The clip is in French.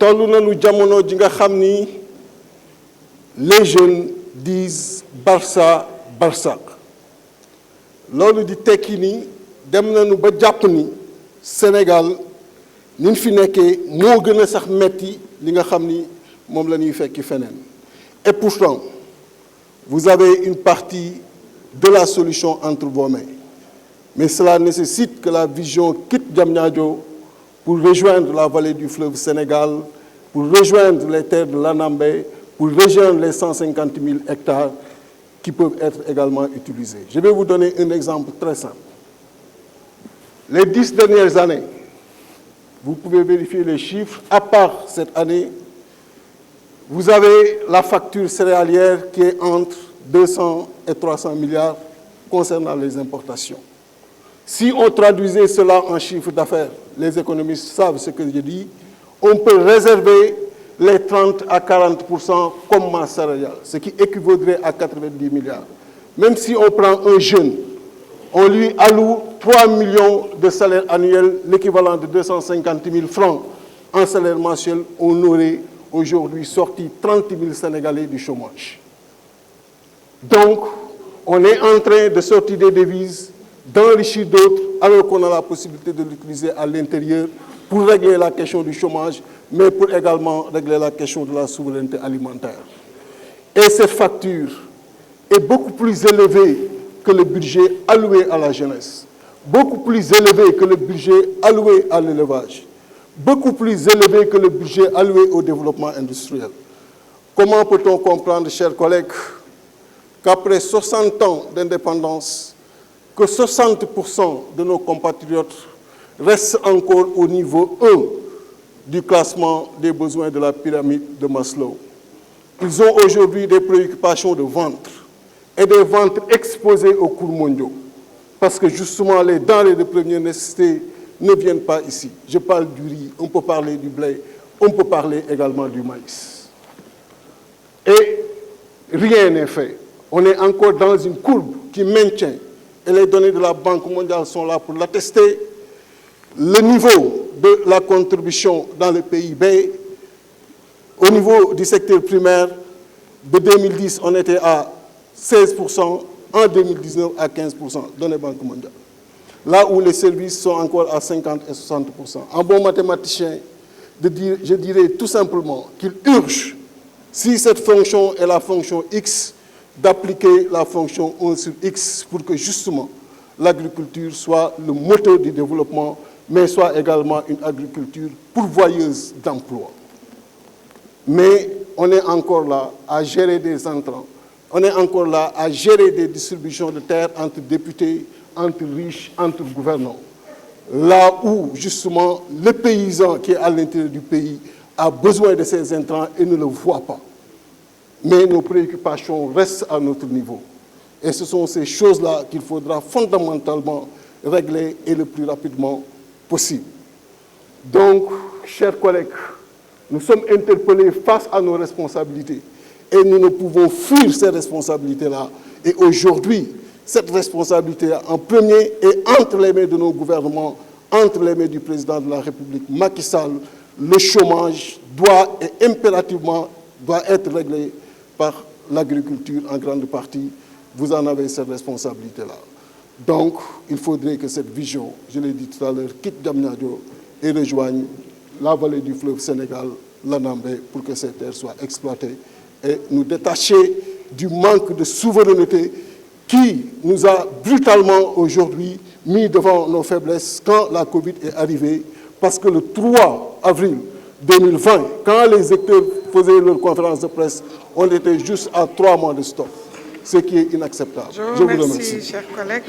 toll nañu jamono ji nga xam ni les jeunes disent Barça Barsaq loolu di tekki ni dem nañu ba jàpp ni Sénégal ni ñu fi nekkee moo gën a sax metti li nga xam ni moom la ñuy fekki feneen. Et pourtant vous avez une partie de la solution entre vos mains, mais cela nécessite que la vision quitte Diamniadio pour rejoindre la vallée du fleuve Sénégal, pour rejoindre les terres de l'Anambé, pour rejoindre les 150 000 hectares qui peuvent être également utilisés. Je vais vous donner un exemple très simple. Les 10 dernières années, vous pouvez vérifier les chiffres, à part cette année, vous avez la facture céréalière qui est entre 200 et 300 milliards concernant les importations. Si on traduisait cela en chiffre d'affaires, les économistes savent ce que je dis, on peut réserver les 30 à 40% comme masse salariale, ce qui équivaudrait à 90 milliards. Même si on prend un jeune, on lui alloue 3 millions de salaires annuels, l'équivalent de 250 000 francs en salaire mensuel, on aurait aujourd'hui sorti 30 000 Sénégalais du chômage. Donc, on est en train de sortir des devises, d'enrichir d'autres, alors qu'on a la possibilité de l'utiliser à l'intérieur pour régler la question du chômage, mais pour également régler la question de la souveraineté alimentaire. Et cette facture est beaucoup plus élevée que le budget alloué à la jeunesse, beaucoup plus élevé que le budget alloué à l'élevage, beaucoup plus élevé que le budget alloué au développement industriel. Comment peut-on comprendre, chers collègues, qu'après 60 ans d'indépendance, que 60% de nos compatriotes restent encore au niveau 1 du classement des besoins de la pyramide de Maslow? Ils ont aujourd'hui des préoccupations de ventre et des ventres exposés aux cours mondiaux, parce que justement les denrées de première nécessité ne viennent pas ici. Je parle du riz, on peut parler du blé, on peut parler également du maïs. Et rien n'est fait. On est encore dans une courbe qui maintient, et les données de la Banque mondiale sont là pour l'attester, le niveau de la contribution dans le PIB. Au niveau du secteur primaire, de 2010, on était à 16%, en 2019 à 15%, données Banque mondiale. Là où les services sont encore à 50 et 60%. En bon mathématicien, je dirais tout simplement qu'il urge, si cette fonction est la fonction X, d'appliquer la fonction 1 sur X pour que justement l'agriculture soit le moteur du développement, mais soit également une agriculture pourvoyeuse d'emplois. Mais on est encore là à gérer des entrants, on est encore là à gérer des distributions de terres entre députés, entre riches, entre gouvernants. Là où justement le paysan qui est à l'intérieur du pays a besoin de ces intrants et ne le voit pas. Mais nos préoccupations restent à notre niveau. Et ce sont ces choses-là qu'il faudra fondamentalement régler et le plus rapidement possible. Donc, chers collègues, nous sommes interpellés face à nos responsabilités et nous ne pouvons fuir ces responsabilités-là. Et aujourd'hui, cette responsabilité en premier est entre les mains de nos gouvernements, entre les mains du président de la République, Macky Sall. Le chômage doit et impérativement doit être réglé par l'agriculture en grande partie. Vous en avez cette responsabilité-là. Donc, il faudrait que cette vision, je l'ai dit tout à l'heure, quitte Diamniadio et rejoigne la vallée du fleuve Sénégal, l'Anambé, pour que ces terres soient exploitées et nous détacher du manque de souveraineté qui nous a brutalement aujourd'hui mis devant nos faiblesses quand la Covid est arrivée, parce que le 3 avril 2020, quand les acteurs faisaient leur conférence de presse, on était juste à 3 mois de stop, ce qui est inacceptable. Je vous remercie, chers collègues.